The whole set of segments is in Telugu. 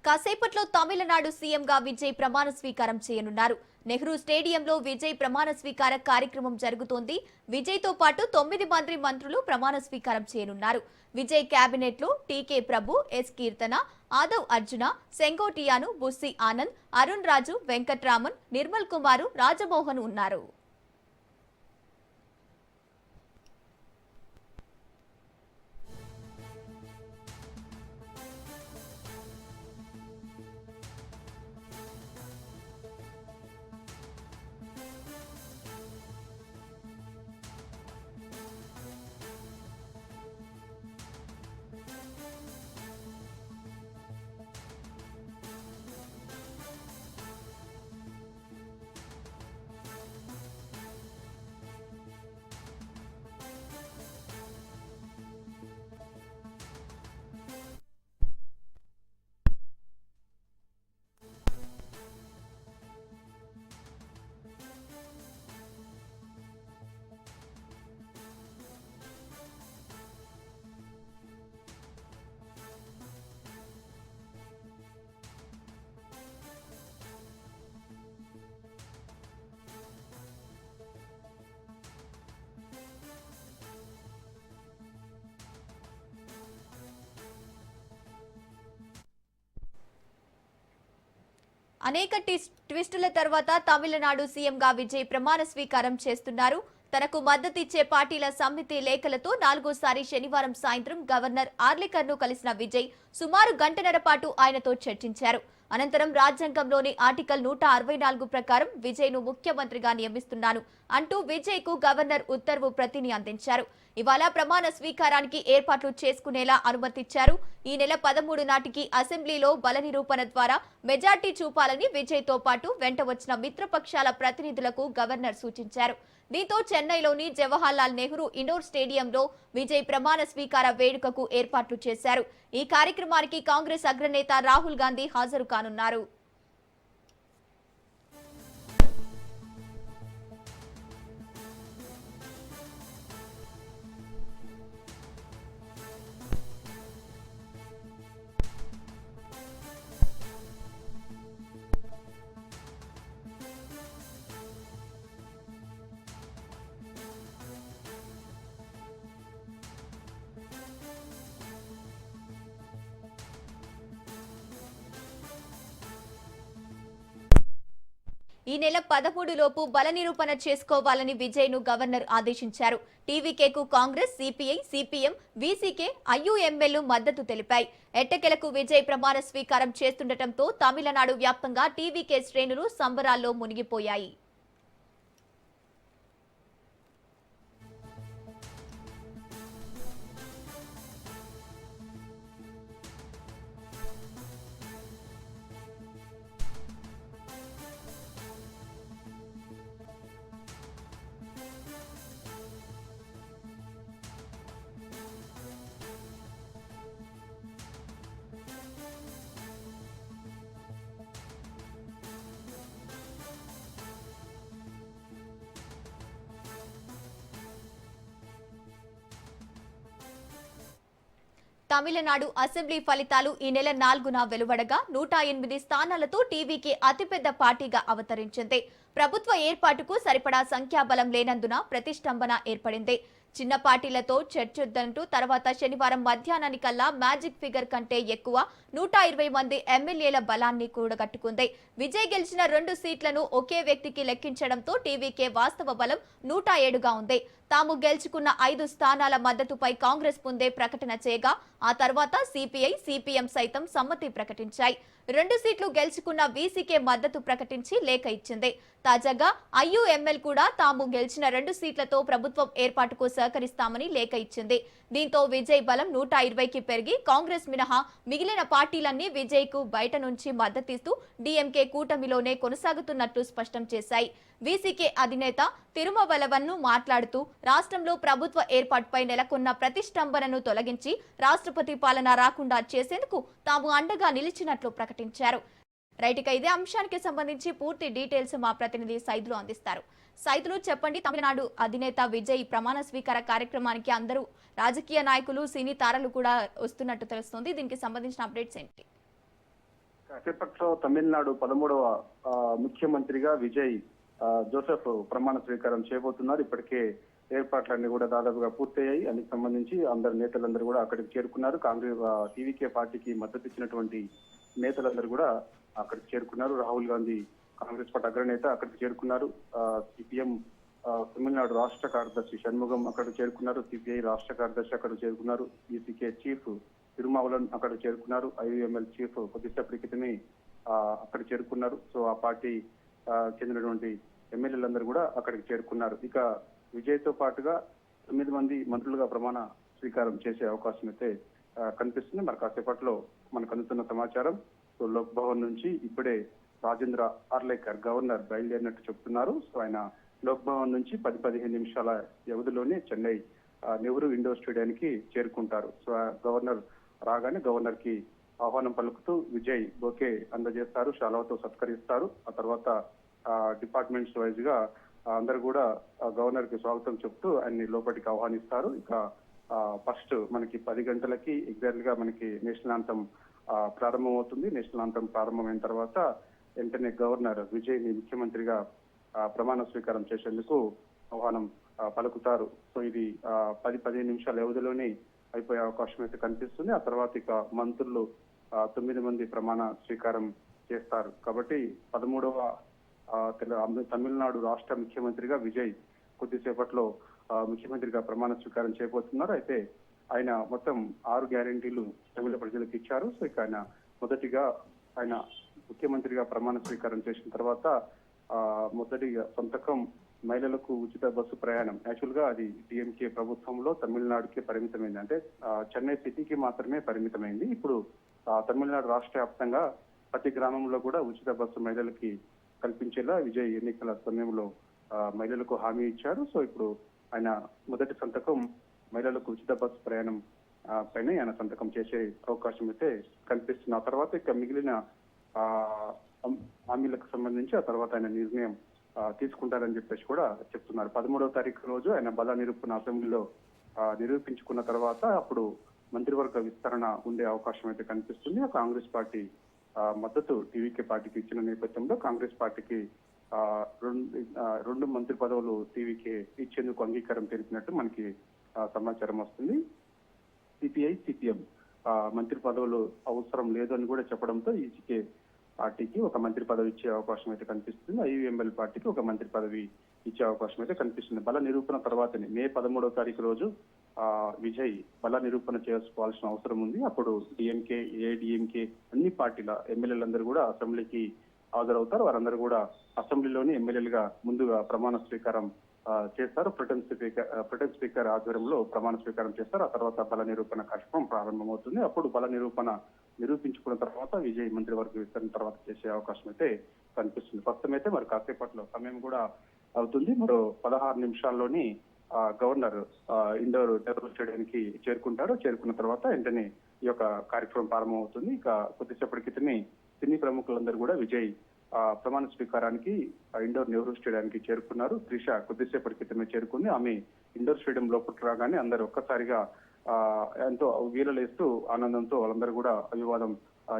కాసేపట్లో తమిళనాడు సీఎంగా విజయ్ ప్రమాణ స్వీకారం చేయనున్నారు. నెహ్రూ స్టేడియంలో విజయ్ ప్రమాణ స్వీకార కార్యక్రమం జరుగుతోంది. విజయ్ తో పాటు 9 మంత్రులు ప్రమాణ స్వీకారం చేయనున్నారు. విజయ్ కేబినెట్ లో టీకే ప్రభు, ఎస్ కీర్తన, ఆదవ్ అర్జున, సెంగోటియాను, బుస్సి ఆనంద్, అరుణ్ రాజు, వెంకట్రామన్, నిర్మల్ కుమారు, రాజమోహన్ ఉన్నారు. అనేక ట్విస్టుల తర్వాత తమిళనాడు సీఎంగా విజయ్ ప్రమాణ స్వీకారం చేస్తున్నారు. తనకు మద్దతిచ్చే పార్టీల సమితి లేఖలతో 4వ శనివారం సాయంత్రం గవర్నర్ ఆర్లికర్ను కలిసిన విజయ్ సుమారు గంటన్నర పాటు ఆయనతో చర్చించారు. అనంతరం రాజ్యాంగంలోని ఆర్టికల్ 164 ప్రకారం విజయ్ను ముఖ్యమంత్రిగా నియమిస్తున్నాను అంటూ విజయ్కు గవర్నర్ ఉత్తర్వు ప్రతిని అందించారు. ఇవాళ ప్రమాణ స్వీకారానికి ఏర్పాట్లు చేసుకునేలా అనుమతిచ్చారు. ఈ నెల 13 నాటికి అసెంబ్లీలో బల నిరూపణ ద్వారా మెజార్టీ చూపాలని విజయ్తో పాటు వెంట వచ్చిన మిత్రపక్షాల ప్రతినిధులకు గవర్నర్ సూచించారు. దీంతో చెన్నైలోని జవహర్లాల్ నెహ్రూ ఇండోర్ స్టేడియంలో విజయ్ ప్రమాణ స్వీకార వేడుకకు ఏర్పాట్లు చేశారు. ఈ కార్యక్రమానికి కాంగ్రెస్ అగ్రనేత రాహుల్ గాంధీ హాజరు కానున్నారు. ఈ నెల 13 లోపు బల నిరూపణ చేసుకోవాలని విజయ్ను గవర్నర్ ఆదేశించారు. టీవీకేకు కాంగ్రెస్, సిపిఐ, సిపిఎం, వీసీకే, ఐయుఎంఎల్ మద్దతు తెలిపాయి. ఎట్టకేలకు విజయ్ ప్రమాణ స్వీకారం చేస్తుండటంతో తమిళనాడు వ్యాప్తంగా టీవీకే శ్రేణులు సంబరాల్లో మునిగిపోయాయి. తమిళనాడు అసెంబ్లీ ఫలితాలు ఈ నెల 4న వెలువడగా 108 స్థానాలతో టీవీకి అతిపెద్ద పార్టీగా అవతరించింది. ప్రభుత్వ ఏర్పాటుకు సరిపడా సంఖ్యాబలం లేనందున ప్రతిష్టంభన ఏర్పడింది. చిన్న పార్టీలతో చర్చొద్దంటూ తర్వాత శనివారం మధ్యాహ్నానికల్లా మ్యాజిక్ ఫిగర్ కంటే ఎక్కువ 120 మంది ఎమ్మెల్యేల బలాన్ని కూడగట్టుకుంది. విజయ్ గెలిచిన 2 సీట్లను ఒకే వ్యక్తికి లెక్కించడంతో టీవీకే వాస్తవ బలం 107గా ఉంది. తాము గెలుచుకున్న 5 స్థానాల మద్దతుపై కాంగ్రెస్ ముందే ప్రకటన చేయగా ఆ తర్వాత సిపిఐ, సిపిఎం సైతం సమ్మతి ప్రకటించాయి. 2 సీట్లు గెలుచుకున్న వీసీకే మద్దతు ప్రకటించి లేఖ ఇచ్చింది. తాజాగా ఐయుఎంఎల్ కూడా తాము గెలిచిన 2 సీట్లతో ప్రభుత్వం ఏర్పాటుకు సహకరిస్తామని లేఖ ఇచ్చింది. దీంతో విజయ్ బలం 120కి పెరిగి కాంగ్రెస్ మినహా మిగిలిన పార్టీలన్నీ విజయ్ కు బయట నుంచి మద్దతిస్తూ డీఎంకే కూటమిలోనే కొనసాగుతున్నట్లు స్పష్టం చేశాయి. వీసీకే అధినేత తిరుమవలవన్ మాట్లాడుతూ రాష్ట్రంలో ప్రభుత్వ ఏర్పాటుపై నెలకొన్న ప్రతిష్టంభనను తొలగించి రాష్ట్రపతి పాలన రాకుండా చేసేందుకు తాము అండగా నిలిచినట్లు ప్రకటించారు. రైట్, ఇక ఇదే అంశానికి సంబంధించి పూర్తి డీటెయిల్స్ మా ప్రతినిధి సైదులు అందిస్తారు. సైదులు చెప్పండి, తమిళనాడు అధినేత విజయ్ ప్రమాణ స్వీకార కార్యక్రమానికి అందరూ రాజకీయ నాయకులు, సినీ తారలు కూడా వస్తున్నట్టు తెలుస్తుంది. దీనికి సంబంధించిన అప్డేట్స్ ఏంటి? కాసేపట్లో తమిళనాడు 13వ ముఖ్యమంత్రిగా విజయ్ జోసెఫ్ ప్రమాణ స్వీకారం చేయబోతున్నారు. ఇప్పటికే ఏర్పాట్లన్నీ కూడా దాదాపుగా పూర్తయ్యాయి. అందుకు సంబంధించి అందరు నేతలందరూ కూడా అక్కడికి చేరుకున్నారు. కాంగ్రెస్ టీవీకే పార్టీకి మద్దతు ఇచ్చినటువంటి నేతలందరూ కూడా అక్కడికి చేరుకున్నారు. రాహుల్ గాంధీ కాంగ్రెస్ పార్టీ అగ్రనేత అక్కడికి చేరుకున్నారు. సిపిఎం తమిళనాడు రాష్ట్ర కార్యదర్శి షణ్ముగం అక్కడ చేరుకున్నారు. సిపిఐ రాష్ట్ర కార్యదర్శి అక్కడ చేరుకున్నారు. ఈసీకే చీఫ్ తిరుమావలన్ అక్కడ చేరుకున్నారు. ఐయుఎంఎల్ చీఫ్ కొద్దిసేపటి క్రితమే అక్కడ చేరుకున్నారు. సో ఆ పార్టీ చెందినటువంటి ఎమ్మెల్యేలందరూ కూడా అక్కడికి చేరుకున్నారు. ఇక విజయ్ తో పాటుగా 9 మంది మంత్రులుగా ప్రమాణ స్వీకారం చేసే అవకాశం అయితే కనిపిస్తుంది. మరి కాసేపట్లో మనకు అందుతున్న సమాచారం. సో లోక్ భవన్ నుంచి ఇప్పుడే రాజేంద్ర ఆర్లేకర్ గవర్నర్ బయలుదేరినట్టు చెప్తున్నారు. సో ఆయన లోక్ భవన్ నుంచి 10-15 నిమిషాల వ్యవధిలోనే చెన్నై నెహ్రూ ఇండోర్ స్టేడియానికి చేరుకుంటారు. సో గవర్నర్ రాగానే గవర్నర్ కి ఆహ్వానం పలుకుతూ విజయ్ బొకే అందజేస్తారు, శాలువాతో సత్కరిస్తారు. ఆ తర్వాత డిపార్ట్మెంట్స్ వైజ్ గా అందరు కూడా గవర్నర్ కి స్వాగతం చెప్తూ ఆయన్ని లోపలికి ఆహ్వానిస్తారు. ఇక ఫస్ట్ మనకి 10 గంటలకి ఎగ్జాక్ట్ గా మనకి నేషనల్ యాంథమ్ ప్రారంభం అవుతుంది. నేషనల్ యాంథమ్ ప్రారంభమైన తర్వాత వెంటనే గవర్నర్ విజయ్ ని ముఖ్యమంత్రిగా ప్రమాణ స్వీకారం చేసేందుకు ఆహ్వానం పలుకుతారు. సో ఇది 10-15 నిమిషాల వ్యవధిలోనే అయిపోయే అవకాశం అయితే కనిపిస్తుంది. ఆ తర్వాత ఇక మంత్రులు 9 మంది ప్రమాణ స్వీకారం చేస్తారు. కాబట్టి 13వ తమిళనాడు రాష్ట్ర ముఖ్యమంత్రిగా విజయ్ కొద్దిసేపట్లో ముఖ్యమంత్రిగా ప్రమాణ స్వీకారం చేయబోతున్నారు. అయితే ఆయన మొత్తం 6 గ్యారెంటీలు తమిళ ప్రజలకు ఇచ్చారు. సో ఇక ఆయన మొదటిగా ఆయన ముఖ్యమంత్రిగా ప్రమాణ స్వీకారం చేసిన తర్వాత మొదటిగా సంతకం మహిళలకు ఉచిత బస్సు ప్రయాణం. యాక్చువల్ గా అది డిఎంకే ప్రభుత్వంలో తమిళనాడుకి పరిమితమైంది, అంటే చెన్నై సిటీకి మాత్రమే పరిమితమైంది. ఇప్పుడు తమిళనాడు రాష్ట్ర వ్యాప్తంగా ప్రతి గ్రామంలో కూడా ఉచిత బస్సు మహిళలకి కల్పించేలా విజయ్ ఎన్నికల సమయంలో మహిళలకు హామీ ఇచ్చారు. సో ఇప్పుడు ఆయన మొదటి సంతకం మహిళలకు ఉచిత బస్సు ప్రయాణం పైన ఆయన సంతకం చేసే అవకాశం అయితే కనిపిస్తుంది. ఆ తర్వాత ఇక మిగిలిన హామీలకు సంబంధించి ఆ తర్వాత ఆయన నిర్ణయం తీసుకుంటారని చెప్పేసి కూడా చెప్తున్నారు. 13వ తారీఖు రోజు ఆయన బల నిరూపణ అసెంబ్లీలో నిరూపించుకున్న తర్వాత అప్పుడు మంత్రివర్గ విస్తరణ ఉండే అవకాశం అయితే కనిపిస్తుంది. కాంగ్రెస్ పార్టీ మద్దతు టీవీకే పార్టీకి ఇచ్చిన నేపథ్యంలో కాంగ్రెస్ పార్టీకి 2 మంత్రి పదవులు టీవీకే ఇచ్చేందుకు అంగీకారం తెలిపినట్టు మనకి సమాచారం వస్తుంది. సిపిఐ సిపిఎం మంత్రి పదవులు అవసరం లేదు అని కూడా చెప్పడంతో ఈసీకే పార్టీకి ఒక మంత్రి పదవి ఇచ్చే అవకాశం అయితే కనిపిస్తుంది. ఐయుఎంఎల్ పార్టీకి ఒక మంత్రి పదవి ఇచ్చే అవకాశం అయితే కనిపిస్తుంది. బల నిరూపణ తర్వాతనే మే 13వ తారీఖు రోజు విజయ్ బల నిరూపణ చేసుకోవాల్సిన అవసరం ఉంది. అప్పుడు డిఎంకే, ఏఐడిఎంకే అన్ని పార్టీల ఎమ్మెల్యేలందరూ కూడా అసెంబ్లీకి హాజరవుతారు. వారందరూ కూడా అసెంబ్లీలోని ఎమ్మెల్యేలుగా ముందుగా ప్రమాణ స్వీకారం చేస్తారు. ప్రొటెం స్పీకర్ ఆధ్వర్యంలో ప్రమాణ స్వీకారం చేస్తారు. ఆ తర్వాత బల నిరూపణ కార్యక్రమం ప్రారంభమవుతుంది. అప్పుడు బల నిరూపణ నిరూపించుకున్న తర్వాత విజయ్ మంత్రివర్గ విస్తరణ తర్వాత చేసే అవకాశం అయితే కనిపిస్తుంది. ప్రస్తుతం అయితే మరి కాసేపట్లో సమయం కూడా అవుతుంది. మరో 16 నిమిషాల్లోని గవర్నర్ ఇండోర్ నెహ్రూ స్టేడియానికి చేరుకుంటారు. చేరుకున్న తర్వాత వెంటనే ఈ యొక్క కార్యక్రమం ప్రారంభమవుతుంది. ఇక కొద్దిసేపటి క్రితమే సినీ ప్రముఖులందరూ కూడా విజయ్ ప్రమాణ స్వీకారానికి ఇండోర్ నెహ్రూ స్టేడియానికి చేరుకున్నారు. త్రిష కొద్దిసేపటి క్రితమే చేరుకుంది. ఆమె ఇండోర్ స్టేడియం లోపలికి రాగానే అందరూ ఒక్కసారిగా ఎంతో వీరలేస్తూ ఆనందంతో వాళ్ళందరూ కూడా అభివాదం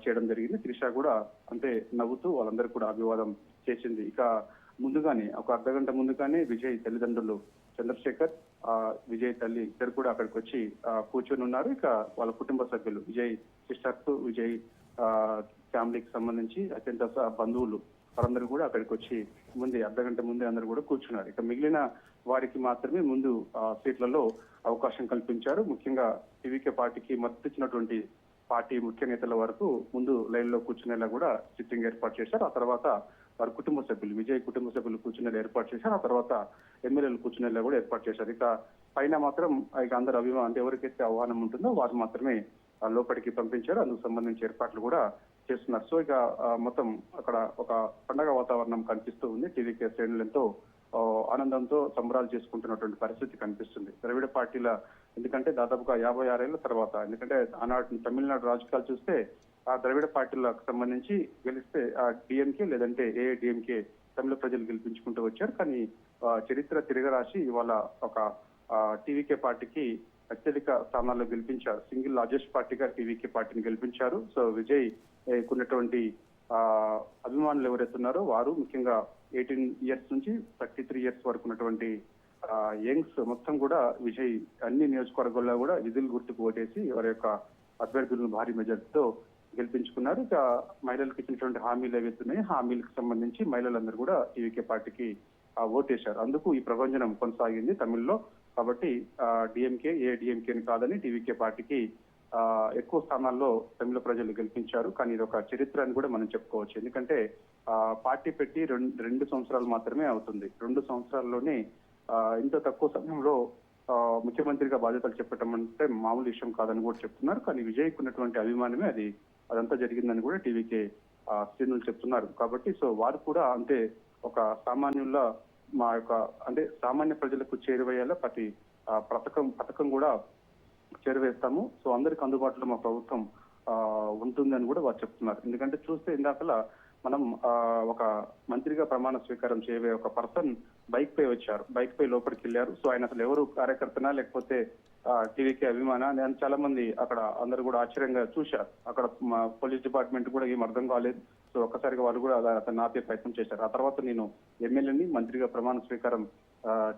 చేయడం జరిగింది. త్రిష కూడా అంతే నవ్వుతూ వాళ్ళందరూ కూడా అభివాదం చేసింది. ఇక ముందుగానే ఒక అర్ధగంట ముందుగానే విజయ్ తల్లిదండ్రులు చంద్రశేఖర్, విజయ్ తల్లి ఇద్దరు కూడా అక్కడికి వచ్చి కూర్చొని ఉన్నారు. ఇక వాళ్ళ కుటుంబ సభ్యులు విజయ్ సిస్టర్స్, విజయ్ ఫ్యామిలీకి సంబంధించి అత్యంత బంధువులు వారందరూ కూడా అక్కడికి వచ్చి అర్ధగంట ముందే అందరూ కూడా కూర్చున్నారు. ఇక మిగిలిన వారికి మాత్రమే ముందు సీట్లలో అవకాశం కల్పించారు. ముఖ్యంగా టీవీకే పార్టీకి మద్దతు ఇచ్చినటువంటి పార్టీ ముఖ్య నేతల వరకు ముందు లైన్ లో కూర్చునేలా కూడా సిట్టింగ్ ఏర్పాటు చేశారు. ఆ తర్వాత వారి కుటుంబ సభ్యులు, విజయ్ కుటుంబ సభ్యులు కూర్చునేలా ఏర్పాటు చేశారు. ఆ తర్వాత ఎమ్మెల్యేలు కూర్చునేలా కూడా ఏర్పాటు చేశారు. ఇక పైన మాత్రం ఇక అందరు అంటే ఎవరికైతే ఆహ్వానం ఉంటుందో వారు మాత్రమే లోపలికి పంపించారు. అందుకు సంబంధించి ఏర్పాట్లు కూడా చేస్తున్నారు. సో ఇక మొత్తం అక్కడ ఒక పండగ వాతావరణం కనిపిస్తూ ఉంది. టీవీకే శ్రేణులు ఎంతో ఆనందంతో సంబరాలు చేసుకుంటున్నటువంటి పరిస్థితి కనిపిస్తుంది. ద్రవిడ పార్టీల ఎందుకంటే దాదాపుగా 56 ఏళ్ల తర్వాత, ఎందుకంటే ఆనాటి తమిళనాడు రాజకీయాలు చూస్తే ఆ ద్రవిడ పార్టీలకు సంబంధించి గెలిస్తే ఆ డిఎంకే లేదంటే ఏఐడిఎంకే తమిళ ప్రజలు గెలిపించుకుంటూ వచ్చారు. కానీ చరిత్ర తిరగరాసి ఇవాళ ఒక టీవీకే పార్టీకి అత్యధిక స్థానాల్లో గెలిపించారు. సింగిల్ లార్జెస్ట్ పార్టీగా టీవీకే పార్టీని గెలిపించారు. సో విజయ్ ఉన్నటువంటి అభిమానులు ఎవరైతే ఉన్నారో వారు ముఖ్యంగా 18 ఇయర్స్ నుంచి 33 ఇయర్స్ వరకు ఉన్నటువంటి యంగ్స్ మొత్తం కూడా విజయ్ అన్ని నియోజకవర్గాల్లో కూడా విధులు గుర్తుకు ఓటేసి వారి యొక్క అభ్యర్థులను భారీ మెజార్టీతో గెలిపించుకున్నారు. ఇక మహిళలకు ఇచ్చినటువంటి హామీలు ఏవైతే ఉన్నాయో హామీలకు సంబంధించి మహిళలందరూ కూడా టీవీకే పార్టీకి ఓటేశారు. అందుకు ఈ ప్రభంజనం కొనసాగింది తమిళ్లో. కాబట్టి డిఎంకే డిఎంకేని కాదని టీవీకే పార్టీకి ఎక్కువ స్థానాల్లో తమిళ ప్రజలు గెలిపించారు. కానీ ఇది ఒక చరిత్ర అని కూడా మనం చెప్పుకోవచ్చు. ఎందుకంటే పార్టీ పెట్టి రెండు సంవత్సరాలు మాత్రమే అవుతుంది. 2 సంవత్సరాల్లోనే ఇంత తక్కువ సమయంలో ముఖ్యమంత్రిగా బాధ్యతలు చెప్పటం అంటే మామూలు విషయం కాదని కూడా చెప్తున్నారు. కానీ విజయ్కి ఉన్నటువంటి అభిమానమే అదంతా జరిగిందని కూడా టీవీకే శ్రేణులు చెప్తున్నారు. కాబట్టి సో వారు కూడా అంటే ఒక సామాన్యుల మా యొక్క అంటే సామాన్య ప్రజలకు చేరువయ్యేలా ప్రతి పథకం కూడా చేరువేస్తాము. సో అందరికి అందుబాటులో మా ప్రభుత్వం ఉంటుందని కూడా వారు చెప్తున్నారు. ఎందుకంటే చూస్తే ఇందాకలా మనం ఒక మంత్రిగా ప్రమాణ స్వీకారం చేయబోయే ఒక పర్సన్ బైక్ పై వచ్చారు. బైక్ పై లోపలికి వెళ్ళారు. సో ఆయన అసలు ఎవరు కార్యకర్తనా లేకపోతే టీవీకే అభిమాన అని చాలా మంది అక్కడ అందరూ కూడా ఆశ్చర్యంగా చూశారు. అక్కడ పోలీస్ డిపార్ట్మెంట్ కూడా ఏం అర్థం కాలేదు. సో ఒక్కసారిగా వాళ్ళు కూడా అతను ఆపే ప్రయత్నం చేశారు. ఆ తర్వాత నేను ఎమ్మెల్యేని మంత్రిగా ప్రమాణ స్వీకారం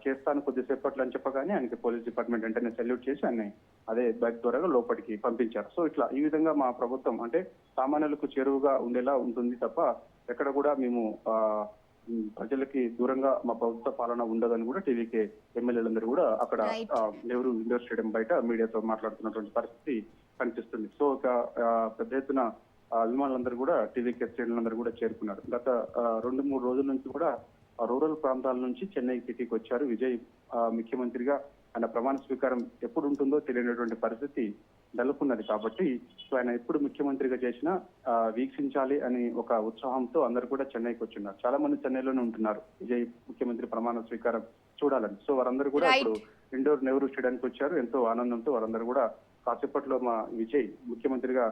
చేస్తాను కొద్దిసేపట్లో అని చెప్పగానే ఆయనకి పోలీస్ డిపార్ట్మెంట్ వెంటనే సెల్యూట్ చేసి ఆయన అదే బైక్ ద్వారా లోపలికి పంపించారు. సో ఇట్లా ఈ విధంగా మా ప్రభుత్వం అంటే సామాన్యులకు చేరువుగా ఉండేలా ఉంటుంది తప్ప ఎక్కడ కూడా మేము ప్రజలకి దూరంగా మా ప్రభుత్వ పాలన ఉండదని కూడా టీవీకే ఎమ్మెల్యేలందరూ కూడా అక్కడ నెహ్రూ ఇండోర్ స్టేడియం బయట మీడియాతో మాట్లాడుతున్నటువంటి పరిస్థితి కనిపిస్తుంది. సో ఒక పెద్ద ఎత్తున అభిమానులందరూ కూడా టీవీకే శ్రేణులందరూ కూడా చేరుకున్నారు. గత 2-3 రోజుల నుంచి కూడా రూరల్ ప్రాంతాల నుంచి చెన్నై సిటీకి వచ్చారు. విజయ్ ముఖ్యమంత్రిగా ఆయన ప్రమాణ స్వీకారం ఎప్పుడు ఉంటుందో తెలియనటువంటి పరిస్థితి నెలకొన్నది. కాబట్టి సో ఆయన ఎప్పుడు ముఖ్యమంత్రిగా చేసినా వీక్షించాలి అని ఒక ఉత్సాహంతో అందరూ కూడా చెన్నైకి వచ్చున్నారు. చాలా మంది చెన్నైలోనే ఉంటున్నారు విజయ్ ముఖ్యమంత్రి ప్రమాణ స్వీకారం చూడాలని. సో వారందరూ కూడా ఇప్పుడు ఇండోర్ నెహ్రూ స్టేడియానికి వచ్చారు. ఎంతో ఆనందంతో వారందరూ కూడా కాసేపట్లో మా విజయ్ ముఖ్యమంత్రిగా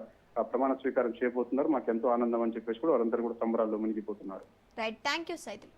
ప్రమాణ స్వీకారం చేయబోతున్నారు, మాకు ఎంతో ఆనందం అని చెప్పేసి కూడా వారందరూ కూడా సంబరాల్లో మునిగిపోతున్నారు. Right, thank you Saidul.